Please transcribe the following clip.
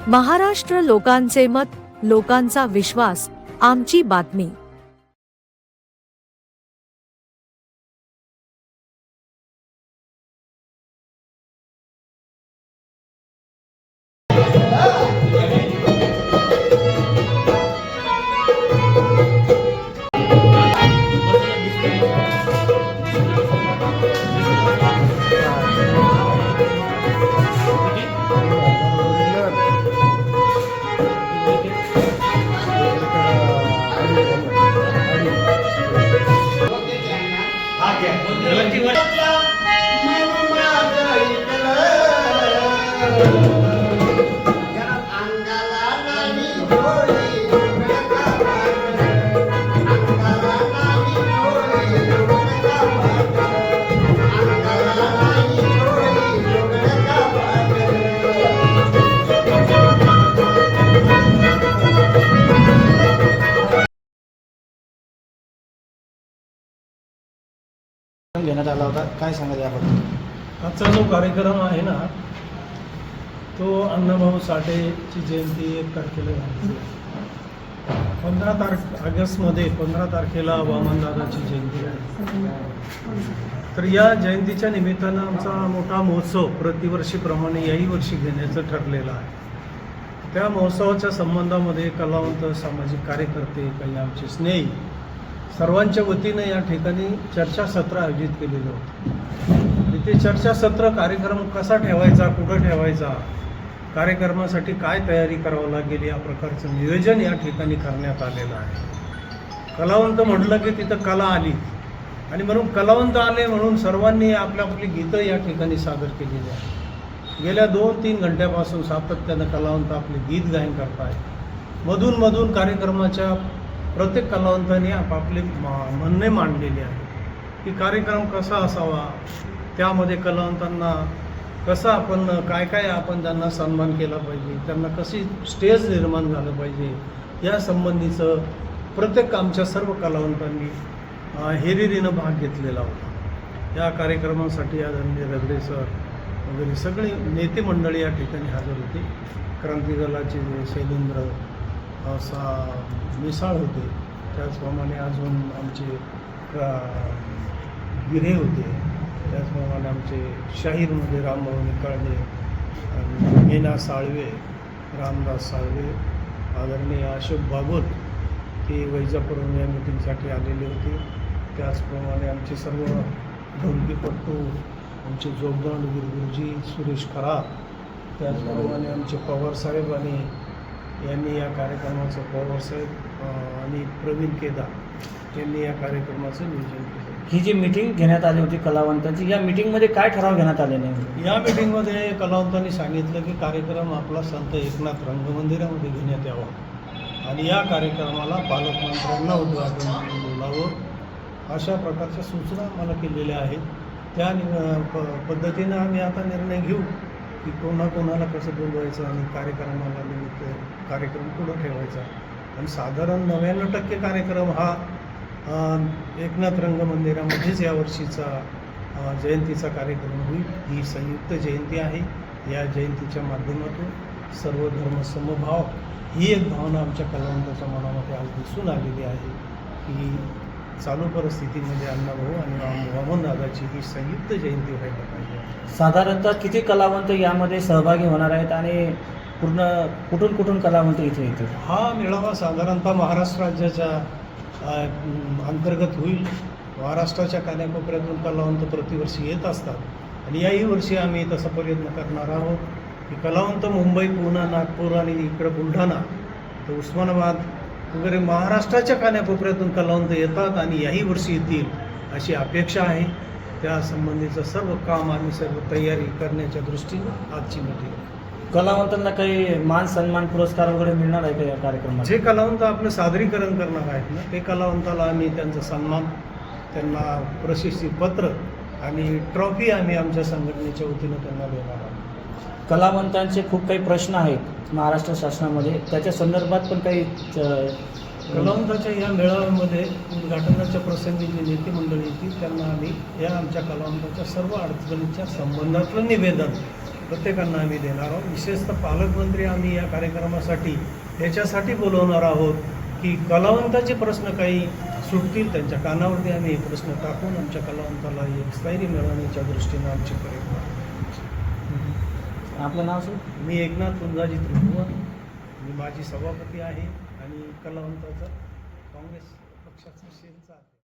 महाराष्ट्र लोकांचे मत, लोकांचा विश्वास, आमची बातमी। घेण्यात आला होता, काय सांगाल याबद्दल? आजचा जो कार्यक्रम आहे ना, तो अण्णाभाऊ साठेची जयंती 1 तारखेला झाली। 15 ऑगस्टमध्ये 15 तारखेला वामनदादाची जयंती आहे। तर या जयंतीच्या निमित्तानं आमचा मोठा महोत्सव प्रतिवर्षीप्रमाणे याही वर्षी घेण्याचं ठरलेलं आहे। त्या महोत्सवाच्या संबंधामध्ये कलावंत, सामाजिक कार्यकर्ते, काही आमचे स्नेही सर्वांच्या वतीनं या ठिकाणी चर्चासत्र आयोजित केलेलं होतं। आणि ते चर्चासत्र कार्यक्रम कसा ठेवायचा, कुठं ठेवायचा, कार्यक्रमासाठी काय तयारी करावं लागेल या प्रकारचं नियोजन या ठिकाणी करण्यात आलेलं आहे। कलावंत म्हटलं की तिथं कला आली आणि म्हणून कलावंत आले म्हणून सर्वांनी आपली गीतं या ठिकाणी सादर केलेली आहे। गेल्या 2-3 घंट्यापासून सातत्यानं कलावंत आपले गीत गायन करत आहेत। मधून कार्यक्रमाच्या प्रत्येक कलावंतांनी आपापले म्हणणे मांडलेले आहे की कार्यक्रम कसा असावा, त्यामध्ये कलावंतांना कसं आपण काय आपण त्यांना सन्मान केला पाहिजे, त्यांना कशी स्टेज निर्माण झालं पाहिजे, या संबंधीचं प्रत्येक आमच्या सर्व कलावंतांनी हेरिरीनं भाग घेतलेला होता। या कार्यक्रमासाठी आदरणीय रगडे सर वगैरे सगळे नेते मंडळी या ठिकाणी हजर होते। क्रांती दलाचे शैलेंद्र मिसाळ होते, त्याचप्रमाणे अजून आमचे गिरे होते, त्याचप्रमाणे आमचे शाहीरमध्ये रामभाऊ निकाळजे, मीना साळवे, रामदास साळवे, आदरणीय अशोक बागोल ते वैजापूरहून या मिटिंगसाठी आलेले होते। त्याचप्रमाणे आमचे सर्व ढोलकीपट्टू, आमचे जोगदंड गुरुजी सुरेश खरात, त्याचप्रमाणे आमचे पवारसाहेब यांनी या कार्यक्रमाचं पवारसाहेब आणि प्रवीण केदार यांनी या कार्यक्रमाचं नियोजन केलं। ही जी मीटिंग घेण्यात आली होती कलावंतांची, या मीटिंगमध्ये काय ठराव घेण्यात आले नाही? या मीटिंगमध्ये कलावंतांनी सांगितलं की कार्यक्रम आपला संत एकनाथ रंगमंदिरामध्ये घेण्यात यावा आणि या कार्यक्रमाला पालकमंत्र्यांना उद्घाटन बोलावं, अशा प्रकारच्या सूचना आम्हाला केलेल्या आहेत। त्या पद्धतीनं आम्ही आता निर्णय घेऊ की कोणाला कसं बोलवायचं आणि कार्यक्रमाला निमित्त कार्यक्रम पुढं ठेवायचा। आणि साधारण 99% कार्यक्रम हा एकनाथ रंगमंदिरामध्येच यावर्षीचा जयंतीचा कार्यक्रम होईल। ही संयुक्त जयंती आहे। या जयंतीच्या माध्यमातून सर्व धर्म समभाव ही एक भावना आमच्या कलावंताच्या मनामध्ये आज दिसून आलेली आहे की चालू परिस्थितीमध्ये अण्णाभाऊ आणि वामनदादाची ही संयुक्त जयंती व्हायला पाहिजे। साधारणतः किती कलावंत यामध्ये सहभागी होणार आहेत आणि कुठून कलावंत इथे येतील? हा मेळावा साधारणतः महाराष्ट्र राज्याच्या अंतर्गत होईल। महाराष्ट्राच्या कानाकोपऱ्यातून कलावंत प्रतिवर्षी येत असतात आणि याही वर्षी आम्ही तसा प्रयत्न करणार आहोत की कलावंत मुंबई, पुणे, नागपूर आणि इकडं बुलढाणा, तर उस्मानाबाद वगैरे महाराष्ट्राच्या कानाकोपऱ्यातून कलावंत येतात आणि याही वर्षी येतील अशी अपेक्षा आहे। त्या संबंधीचं सर्व काम आम्ही सर्व तयारी करण्याच्या दृष्टीने आजची मीटिंग। कलावंतांना काही मान सन्मान पुरस्कार वगैरे मिळणार आहे का या कार्यक्रमात? जे कलावंत आपलं सादरीकरण करणार आहेत ना, ते कलावंताला आम्ही त्यांचा सन्मान, त्यांना प्रशस्तीपत्र आणि ट्रॉफी आम्ही आमच्या संघटनेच्या वतीनं त्यांना देणार आहोत। कलावंतांचे खूप काही प्रश्न आहेत महाराष्ट्र शासनामध्ये, त्याच्या संदर्भात पण काही कलावंताच्या या मेळाव्यामध्ये उद्घाटनाच्या प्रसंगी जे नेते मंडळी येतील त्यांना आम्ही या आमच्या कलावंताच्या सर्व अडचणीच्या संबंधातलं निवेदन प्रत्येकांना आम्ही देणार आहोत. विशेषतः पालकमंत्री आम्ही या कार्यक्रमासाठी याच्यासाठी बोलवणार आहोत की कलावंताचे प्रश्न काही सुटतील, त्यांच्या कानावरती आम्ही हे प्रश्न टाकून आमच्या कलावंताला एक स्थैर्य मिळवण्याच्या दृष्टीनं आमची प्रयत्न आहे. आपलं नाव सर? मी एकनाथ पुंजाजी त्रिभुवन, मी माजी सभापती आहे आणि कलावंताचा काँग्रेस पक्षाचा शेलचा आहे.